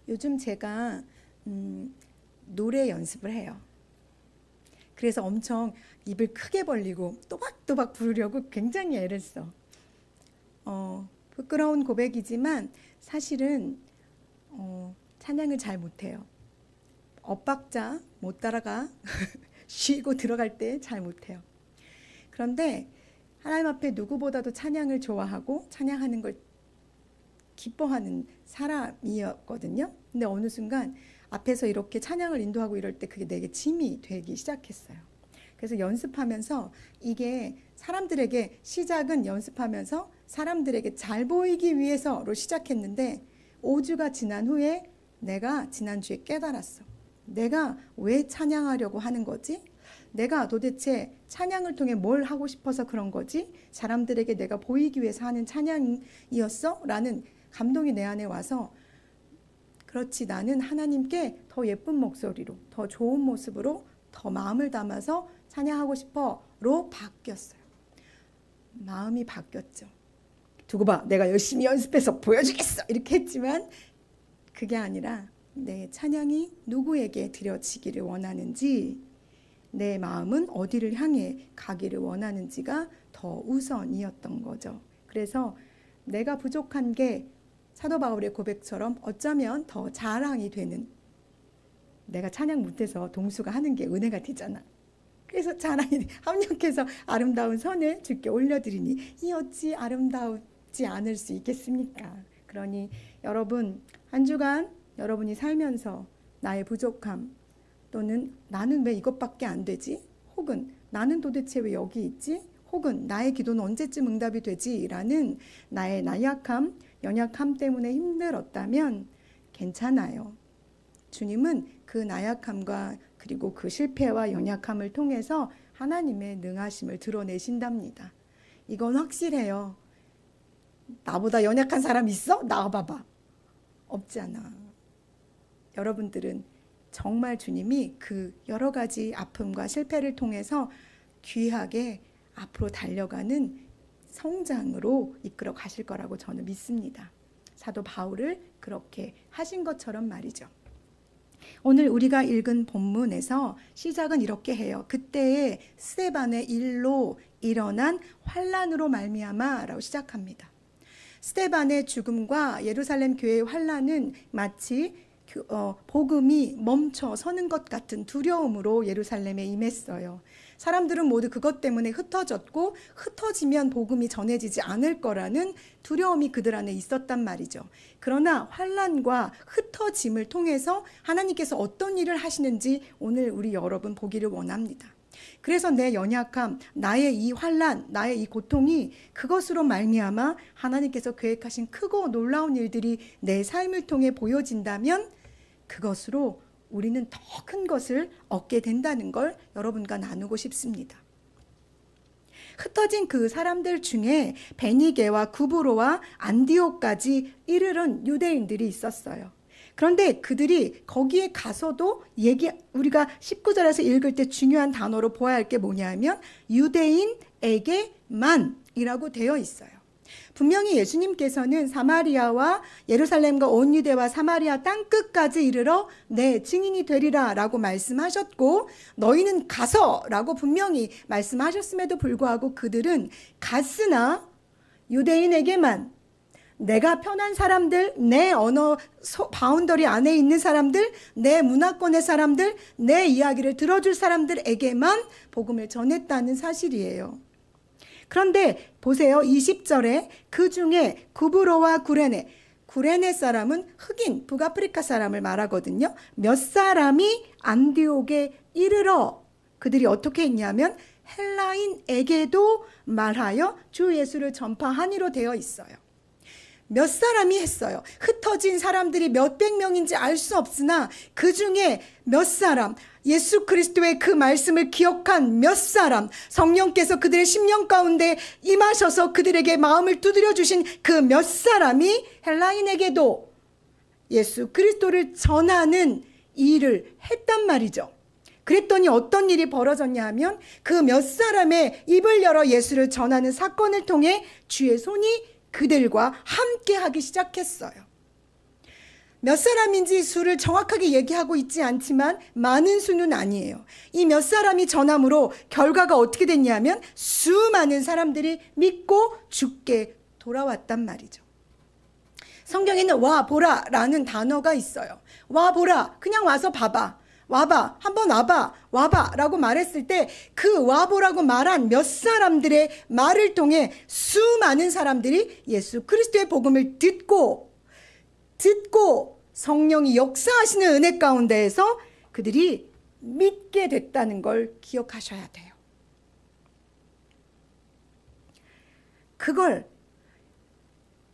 요즘 제가 노래 연습을 해요. 그래서 엄청 입을 크게 벌리고 또박또박 부르려고 굉장히 애를 써. 부끄러운 고백이지만 사실은 찬양을 잘 못해요. 엇박자 못 따라가. 쉬고 들어갈 때 잘 못해요. 그런데 하나님 앞에 누구보다도 찬양을 좋아하고 찬양하는 걸 기뻐하는 사람이었거든요. 근데 어느 순간 앞에서 이렇게 찬양을 인도하고 이럴 때 그게 내게 짐이 되기 시작했어요. 그래서 연습하면서 이게 사람들에게 시작은 연습하면서 사람들에게 잘 보이기 위해서로 시작했는데 5주가 지난 후에 내가 지난주에 깨달았어. 내가 왜 찬양하려고 하는 거지? 내가 도대체 찬양을 통해 뭘 하고 싶어서 그런 거지? 사람들에게 내가 보이기 위해서 하는 찬양이었어? 라는 감동이 내 안에 와서 그렇지, 나는 하나님께 더 예쁜 목소리로, 더 좋은 모습으로, 더 마음을 담아서 찬양하고 싶어로 바뀌었어요. 마음이 바뀌었죠. 두고 봐, 내가 열심히 연습해서 보여주겠어 이렇게 했지만 그게 아니라 내 찬양이 누구에게 드려지기를 원하는지, 내 마음은 어디를 향해 가기를 원하는지가 더 우선이었던 거죠. 그래서 내가 부족한 게 사도 바울의 고백처럼 어쩌면 더 자랑이 되는, 내가 찬양 못해서 동수가 하는 게 은혜가 되잖아. 그래서 자랑이 합력해서 아름다운 선을 주께 올려드리니 이 어찌 아름다우지 않을 수 있겠습니까? 그러니 여러분, 한 주간 여러분이 살면서 나의 부족함, 또는 나는 왜 이것밖에 안 되지? 혹은 나는 도대체 왜 여기 있지? 혹은 나의 기도는 언제쯤 응답이 되지? 라는 나의 나약함, 연약함 때문에 힘들었다면 괜찮아요. 주님은 그 나약함과 그리고 그 실패와 연약함을 통해서 하나님의 능하심을 드러내신답니다. 이건 확실해요. 나보다 연약한 사람 있어? 나와봐봐. 없잖아. 여러분들은 정말 주님이 그 여러 가지 아픔과 실패를 통해서 귀하게 앞으로 달려가는 성장으로 이끌어 가실 거라고 저는 믿습니다. 사도 바울을 그렇게 하신 것처럼 말이죠. 오늘 우리가 읽은 본문에서 시작은 이렇게 해요. 그때의 스데반의 일로 일어난 환난으로 말미암아라고 시작합니다. 스데반의 죽음과 예루살렘 교회의 환난은 마치 복음이 멈춰 서는 것 같은 두려움으로 예루살렘에 임했어요. 사람들은 모두 그것 때문에 흩어졌고 흩어지면 복음이 전해지지 않을 거라는 두려움이 그들 안에 있었단 말이죠. 그러나 환난과 흩어짐을 통해서 하나님께서 어떤 일을 하시는지 오늘 우리 여러분 보기를 원합니다. 그래서 내 연약함, 나의 이 환난, 나의 이 고통이 그것으로 말미암아 하나님께서 계획하신 크고 놀라운 일들이 내 삶을 통해 보여진다면 그것으로 우리는 더 큰 것을 얻게 된다는 걸 여러분과 나누고 싶습니다. 흩어진 그 사람들 중에 베니게와 구브로와 안디옥까지 이르른 유대인들이 있었어요. 그런데 그들이 거기에 가서도 우리가 19절에서 읽을 때 중요한 단어로 보아야 할 게 뭐냐면 유대인에게만이라고 되어 있어요. 분명히 예수님께서는 사마리아와 예루살렘과 온 유대와 사마리아 땅끝까지 이르러 내 증인이 되리라 라고 말씀하셨고, 너희는 가서 라고 분명히 말씀하셨음에도 불구하고 그들은 갔으나 유대인에게만, 내가 편한 사람들, 내 언어 바운더리 안에 있는 사람들, 내 문화권의 사람들, 내 이야기를 들어줄 사람들에게만 복음을 전했다는 사실이에요. 그런데 보세요. 20절에 그 중에 구브로와 구레네 사람은 흑인 북아프리카 사람을 말하거든요. 몇 사람이 안디옥에 이르러 그들이 어떻게 했냐면 헬라인에게도 말하여 주 예수를 전파하니로 되어 있어요. 몇 사람이 했어요. 흩어진 사람들이 몇백 명인지 알 수 없으나 그 중에 몇 사람, 예수 그리스도의 그 말씀을 기억한 몇 사람, 성령께서 그들의 심령 가운데 임하셔서 그들에게 마음을 두드려 주신 그 몇 사람이 헬라인에게도 예수 그리스도를 전하는 일을 했단 말이죠. 그랬더니 어떤 일이 벌어졌냐 하면 그 몇 사람의 입을 열어 예수를 전하는 사건을 통해 주의 손이 그들과 함께 하기 시작했어요. 몇 사람인지 수를 정확하게 얘기하고 있지 않지만 많은 수는 아니에요. 이 몇 사람이 전함으로 결과가 어떻게 됐냐면 수많은 사람들이 믿고 죽게 돌아왔단 말이죠. 성경에는 와 보라 라는 단어가 있어요. 와 보라, 그냥 와서 봐봐, 와봐, 한번 와봐 라고 말했을 때 그 와보라고 말한 몇 사람들의 말을 통해 수많은 사람들이 예수 그리스도의 복음을 듣고 성령이 역사하시는 은혜 가운데에서 그들이 믿게 됐다는 걸 기억하셔야 돼요. 그걸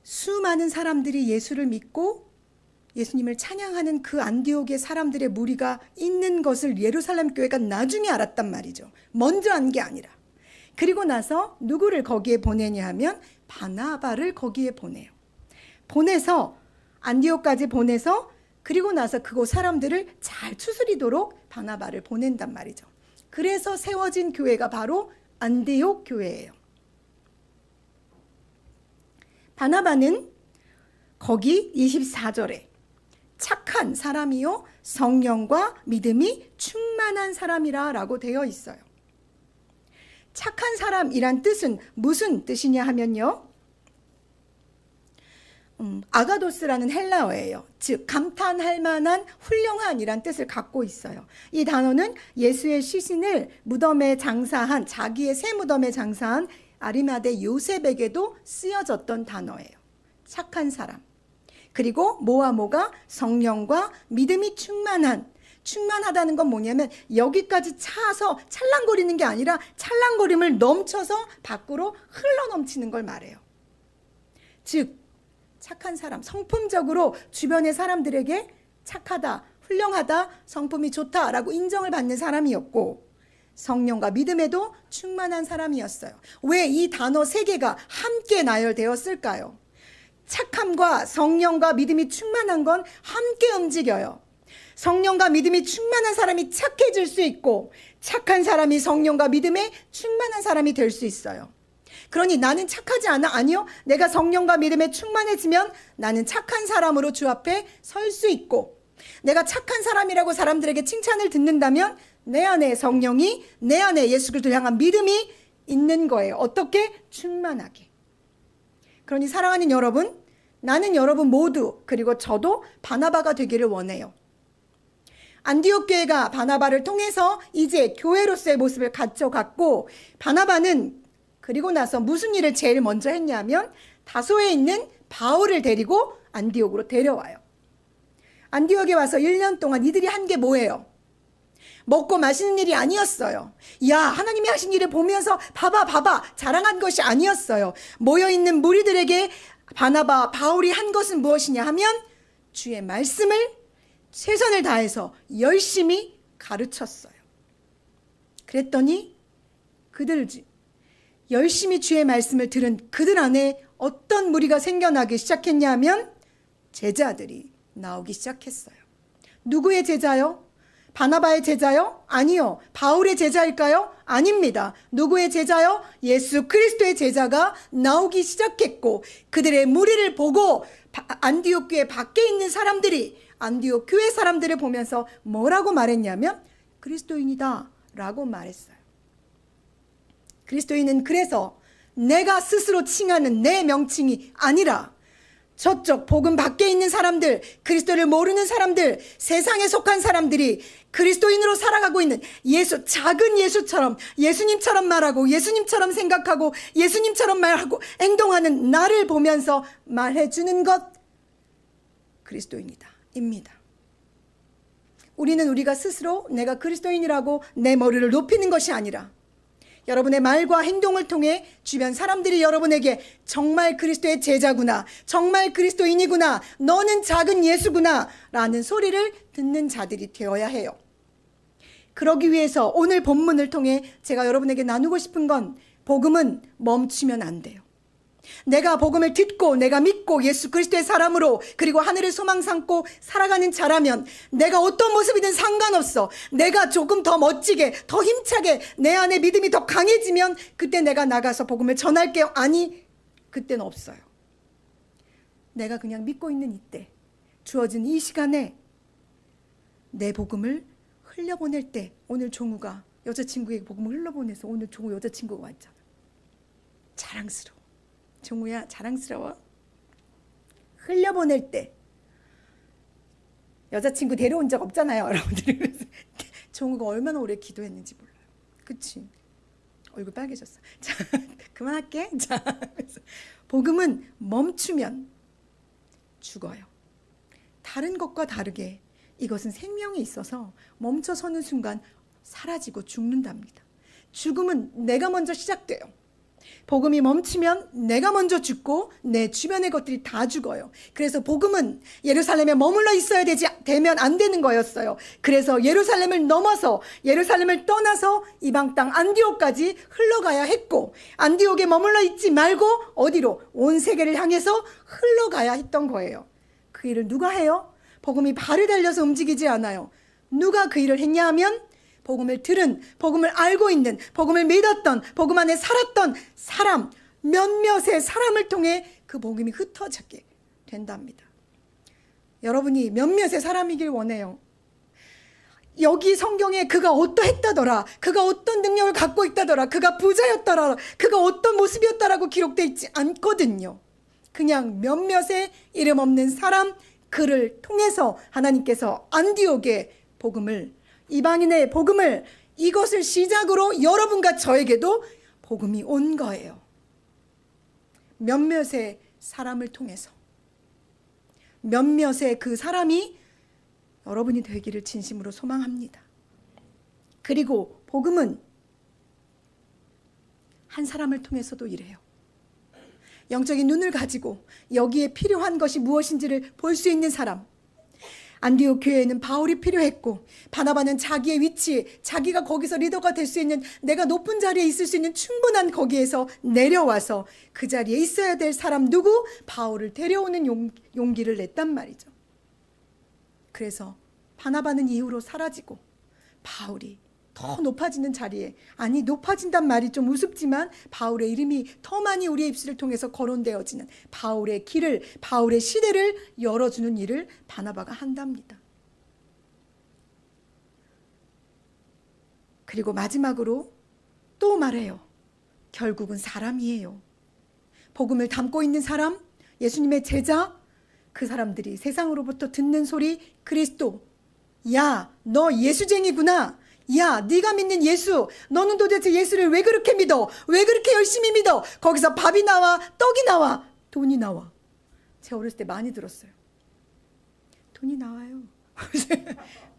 수많은 사람들이 예수를 믿고 예수님을 찬양하는 그 안디옥의 사람들의 무리가 있는 것을 예루살렘 교회가 나중에 알았단 말이죠. 먼저 안 게 아니라. 그리고 나서 누구를 거기에 보내냐 하면 바나바를 거기에 보내요. 보내서 안디옥까지 보내서 그리고 나서 그곳 사람들을 잘 추스리도록 바나바를 보낸단 말이죠. 그래서 세워진 교회가 바로 안디옥 교회예요. 바나바는 거기 24절에 착한 사람이요 성령과 믿음이 충만한 사람이라 라고 되어 있어요. 착한 사람이란 뜻은 무슨 뜻이냐 하면요, 아가도스라는 헬라어예요. 즉 감탄할 만한 훌륭한이란 뜻을 갖고 있어요. 이 단어는 예수의 시신을 무덤에 장사한, 자기의 새 무덤에 장사한 아리마대 요셉에게도 쓰여졌던 단어예요. 착한 사람. 그리고 뭐와 뭐가 성령과 믿음이 충만하다는 건 뭐냐면 여기까지 차서 찰랑거리는 게 아니라 찰랑거림을 넘쳐서 밖으로 흘러넘치는 걸 말해요. 즉 착한 사람, 성품적으로 주변의 사람들에게 착하다, 훌륭하다, 성품이 좋다라고 인정을 받는 사람이었고 성령과 믿음에도 충만한 사람이었어요. 왜 이 단어 세 개가 함께 나열되었을까요? 착함과 성령과 믿음이 충만한 건 함께 움직여요. 성령과 믿음이 충만한 사람이 착해질 수 있고 착한 사람이 성령과 믿음에 충만한 사람이 될 수 있어요. 그러니 나는 착하지 않아? 아니요. 내가 성령과 믿음에 충만해지면 나는 착한 사람으로 주 앞에 설 수 있고 내가 착한 사람이라고 사람들에게 칭찬을 듣는다면 내 안에 성령이, 내 안에 예수 그리스도를 향한 믿음이 있는 거예요. 어떻게? 충만하게. 그러니 사랑하는 여러분, 나는 여러분 모두 그리고 저도 바나바가 되기를 원해요. 안디옥 교회가 바나바를 통해서 이제 교회로서의 모습을 갖춰갔고 바나바는 그리고 나서 무슨 일을 제일 먼저 했냐면 다소에 있는 바울을 데리고 안디옥으로 데려와요. 안디옥에 와서 1년 동안 이들이 한 게 뭐예요? 먹고 마시는 일이 아니었어요. 야, 하나님이 하신 일을 보면서 봐봐 자랑한 것이 아니었어요. 모여있는 무리들에게 바나바, 바울이 한 것은 무엇이냐 하면 주의 말씀을 최선을 다해서 열심히 가르쳤어요. 그랬더니 그들 열심히 주의 말씀을 들은 그들 안에 어떤 무리가 생겨나기 시작했냐 하면 제자들이 나오기 시작했어요. 누구의 제자요? 바나바의 제자요? 아니요. 바울의 제자일까요? 아닙니다. 누구의 제자요? 예수 그리스도의 제자가 나오기 시작했고 그들의 무리를 보고 안디옥 교회 밖에 있는 사람들이 안디옥 교회 사람들을 보면서 뭐라고 말했냐면 그리스도인이다 라고 말했어요. 그리스도인은 그래서 내가 스스로 칭하는 내 명칭이 아니라 저쪽 복음 밖에 있는 사람들, 그리스도를 모르는 사람들, 세상에 속한 사람들이 그리스도인으로 살아가고 있는 작은 예수처럼, 예수님처럼 말하고 예수님처럼 생각하고 예수님처럼 말하고 행동하는 나를 보면서 말해주는 것, 그리스도인이다 입니다. 우리는 우리가 스스로 내가 그리스도인이라고 내 머리를 높이는 것이 아니라 여러분의 말과 행동을 통해 주변 사람들이 여러분에게 정말 그리스도의 제자구나, 정말 그리스도인이구나, 너는 작은 예수구나 라는 소리를 듣는 자들이 되어야 해요. 그러기 위해서 오늘 본문을 통해 제가 여러분에게 나누고 싶은 건 복음은 멈추면 안 돼요. 내가 복음을 듣고 내가 믿고 예수 그리스도의 사람으로 그리고 하늘을 소망 삼고 살아가는 자라면 내가 어떤 모습이든 상관없어. 내가 조금 더 멋지게 더 힘차게 내 안에 믿음이 더 강해지면 그때 내가 나가서 복음을 전할게요. 아니, 그때는 없어요. 내가 그냥 믿고 있는 이때 주어진 이 시간에 내 복음을 흘려보낼 때, 오늘 종우가 여자친구에게 복음을 흘려보내서 오늘 종우 여자친구가 왔잖아. 자랑스러워. 종우야, 자랑스러워. 흘려보낼 때 여자친구 데려온 적 없잖아요, 여러분들. 종우가 얼마나 오래 기도했는지 몰라요. 그치? 얼굴 빨개졌어. 자, 그만할게. 자, 복음은 멈추면 죽어요. 다른 것과 다르게 이것은 생명이 있어서 멈춰서는 순간 사라지고 죽는답니다. 죽음은 내가 먼저 시작돼요. 복음이 멈추면 내가 먼저 죽고 내 주변의 것들이 다 죽어요. 그래서 복음은 예루살렘에 머물러 있어야 되면 안 되는 거였어요. 그래서 예루살렘을 넘어서 예루살렘을 떠나서 이방 땅 안디옥까지 흘러가야 했고, 안디옥에 머물러 있지 말고 어디로? 온 세계를 향해서 흘러가야 했던 거예요. 그 일을 누가 해요? 복음이 발을 달려서 움직이지 않아요. 누가 그 일을 했냐 하면 복음을 들은, 복음을 알고 있는, 복음을 믿었던, 복음 안에 살았던 사람, 몇몇의 사람을 통해 그 복음이 흩어지게 된답니다. 여러분이 몇몇의 사람이길 원해요. 여기 성경에 그가 어떠했다더라, 그가 어떤 능력을 갖고 있다더라, 그가 부자였더라, 그가 어떤 모습이었다라고 기록되어 있지 않거든요. 그냥 몇몇의 이름 없는 사람, 그를 통해서 하나님께서 안디옥의 복음을, 이방인의 복음을, 이것을 시작으로 여러분과 저에게도 복음이 온 거예요. 몇몇의 사람을 통해서, 몇몇의 그 사람이 여러분이 되기를 진심으로 소망합니다. 그리고 복음은 한 사람을 통해서도 이래요. 영적인 눈을 가지고 여기에 필요한 것이 무엇인지를 볼 수 있는 사람. 안디옥 교회에는 바울이 필요했고, 바나바는 자기의 위치, 자기가 거기서 리더가 될 수 있는, 내가 높은 자리에 있을 수 있는 충분한 거기에서 내려와서 그 자리에 있어야 될 사람 누구? 바울을 데려오는 용기를 냈단 말이죠. 그래서 바나바는 이후로 사라지고 바울이 더 높아지는 자리에, 아니 높아진단 말이 좀 우습지만 바울의 이름이 더 많이 우리의 입술을 통해서 거론되어지는 바울의 길을, 바울의 시대를 열어주는 일을 바나바가 한답니다. 그리고 마지막으로 또 말해요. 결국은 사람이에요. 복음을 담고 있는 사람, 예수님의 제자, 그 사람들이 세상으로부터 듣는 소리, 그리스도, 야, 너 예수쟁이구나. 야, 네가 믿는 예수, 너는 도대체 예수를 왜 그렇게 믿어? 왜 그렇게 열심히 믿어? 거기서 밥이 나와, 떡이 나와, 돈이 나와. 제가 어렸을 때 많이 들었어요. 돈이 나와요.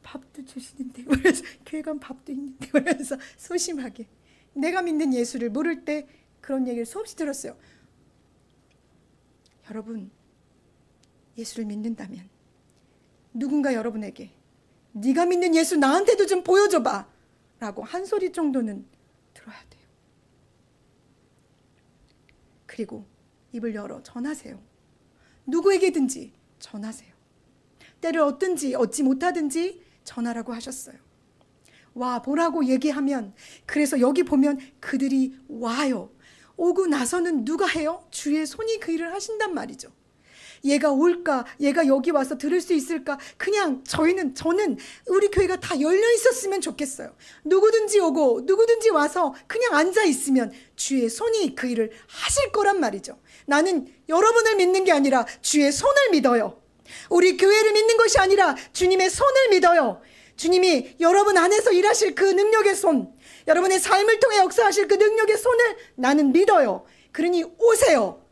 밥도 주시는데, 그래서 교회 가면 밥도 있는데, 그래서 소심하게 내가 믿는 예수를 모를 때 그런 얘기를 수없이 들었어요. 여러분, 예수를 믿는다면 누군가 여러분에게 네가 믿는 예수 나한테도 좀 보여줘봐 라고 한 소리 정도는 들어야 돼요. 그리고 입을 열어 전하세요. 누구에게든지 전하세요. 때를 얻든지 얻지 못하든지 전하라고 하셨어요. 와 보라고 얘기하면, 그래서 여기 보면 그들이 와요. 오고 나서는 누가 해요? 주의 손이 그 일을 하신단 말이죠. 얘가 올까? 얘가 여기 와서 들을 수 있을까? 그냥 저는 우리 교회가 다 열려 있었으면 좋겠어요. 누구든지 오고 누구든지 와서 그냥 앉아 있으면 주의 손이 그 일을 하실 거란 말이죠. 나는 여러분을 믿는 게 아니라 주의 손을 믿어요. 우리 교회를 믿는 것이 아니라 주님의 손을 믿어요. 주님이 여러분 안에서 일하실 그 능력의 손, 여러분의 삶을 통해 역사하실 그 능력의 손을 나는 믿어요. 그러니 오세요.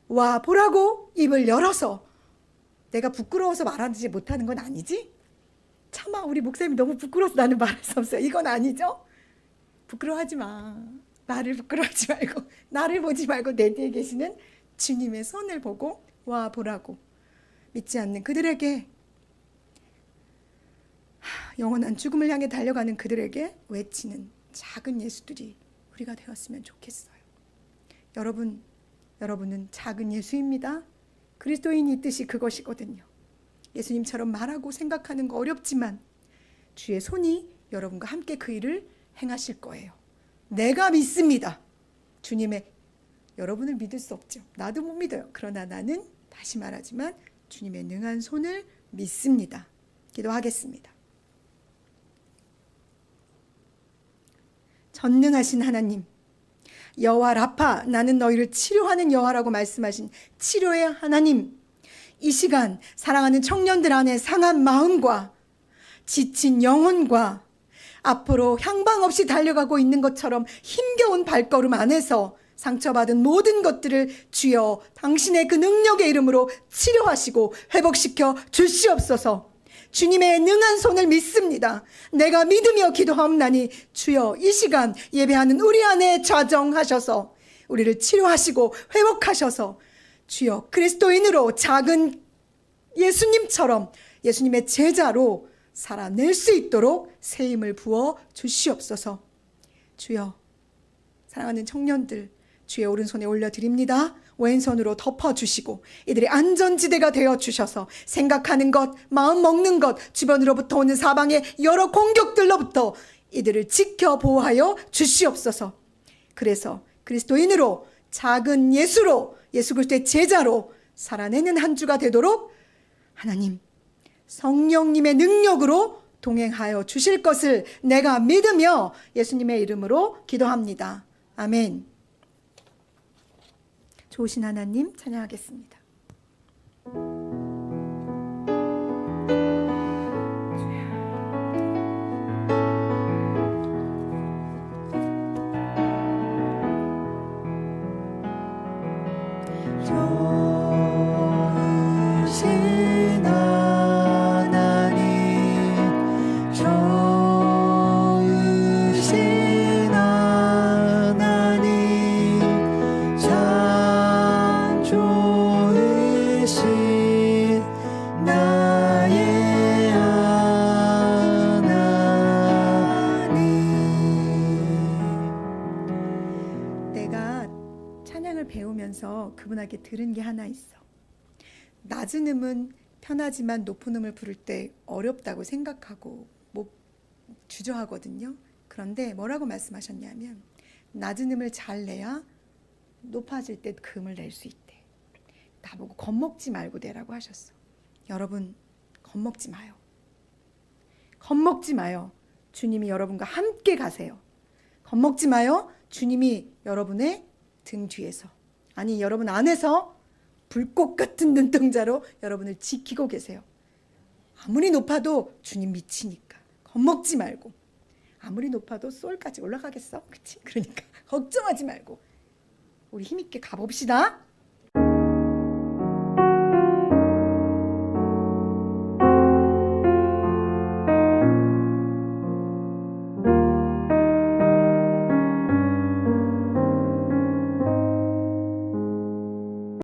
와 보라고 입을 열어서. 내가 부끄러워서 말하지 못하는 건 아니지? 차마 우리 목사님이 너무 부끄러워서 나는 말할 수 없어요. 이건 아니죠? 부끄러워하지 마. 나를 부끄러워하지 말고, 나를 보지 말고 내 뒤에 계시는 주님의 손을 보고 와 보라고. 믿지 않는 그들에게, 영원한 죽음을 향해 달려가는 그들에게 외치는 작은 예수들이 우리가 되었으면 좋겠어요. 여러분은 작은 예수입니다. 그리스도인이 뜻이 그것이거든요. 예수님처럼 말하고 생각하는 거 어렵지만 주의 손이 여러분과 함께 그 일을 행하실 거예요. 내가 믿습니다. 주님의, 여러분을 믿을 수 없죠. 나도 못 믿어요. 그러나 나는 다시 말하지만 주님의 능한 손을 믿습니다. 기도하겠습니다. 전능하신 하나님, 여호와 라파, 나는 너희를 치료하는 여호와라고 말씀하신 치료의 하나님, 이 시간 사랑하는 청년들 안에 상한 마음과 지친 영혼과 앞으로 향방 없이 달려가고 있는 것처럼 힘겨운 발걸음 안에서 상처받은 모든 것들을 주여 당신의 그 능력의 이름으로 치료하시고 회복시켜 주시옵소서. 주님의 능한 손을 믿습니다. 내가 믿으며 기도하옵나니 주여 이 시간 예배하는 우리 안에 좌정하셔서 우리를 치료하시고 회복하셔서 주여 그리스도인으로 작은 예수님처럼 예수님의 제자로 살아낼 수 있도록 새 힘을 부어 주시옵소서. 주여 사랑하는 청년들 주의 오른손에 올려드립니다. 왼손으로 덮어주시고 이들의 안전지대가 되어주셔서 생각하는 것, 마음 먹는 것, 주변으로부터 오는 사방의 여러 공격들로부터 이들을 지켜 보호하여 주시옵소서. 그래서 그리스도인으로 작은 예수로 예수 그리스도의 제자로 살아내는 한 주가 되도록 하나님 성령님의 능력으로 동행하여 주실 것을 내가 믿으며 예수님의 이름으로 기도합니다. 아멘. 좋으신 하나님 찬양하겠습니다. 그분에게 들은 게 하나 있어. 낮은 음은 편하지만 높은 음을 부를 때 어렵다고 생각하고 주저하거든요. 그런데 뭐라고 말씀하셨냐면 낮은 음을 잘 내야 높아질 때 그 음을 낼 수 있대. 나보고 겁먹지 말고 내라고 하셨어. 여러분 겁먹지 마요. 겁먹지 마요. 주님이 여러분과 함께 가세요. 겁먹지 마요. 주님이 여러분의 등 뒤에서 아니 여러분 안에서 불꽃 같은 눈동자로 여러분을 지키고 계세요. 아무리 높아도 주님 미치니까 겁먹지 말고. 아무리 높아도 솔까지 올라가겠어? 그치? 그러니까 걱정하지 말고 우리 힘있게 가봅시다.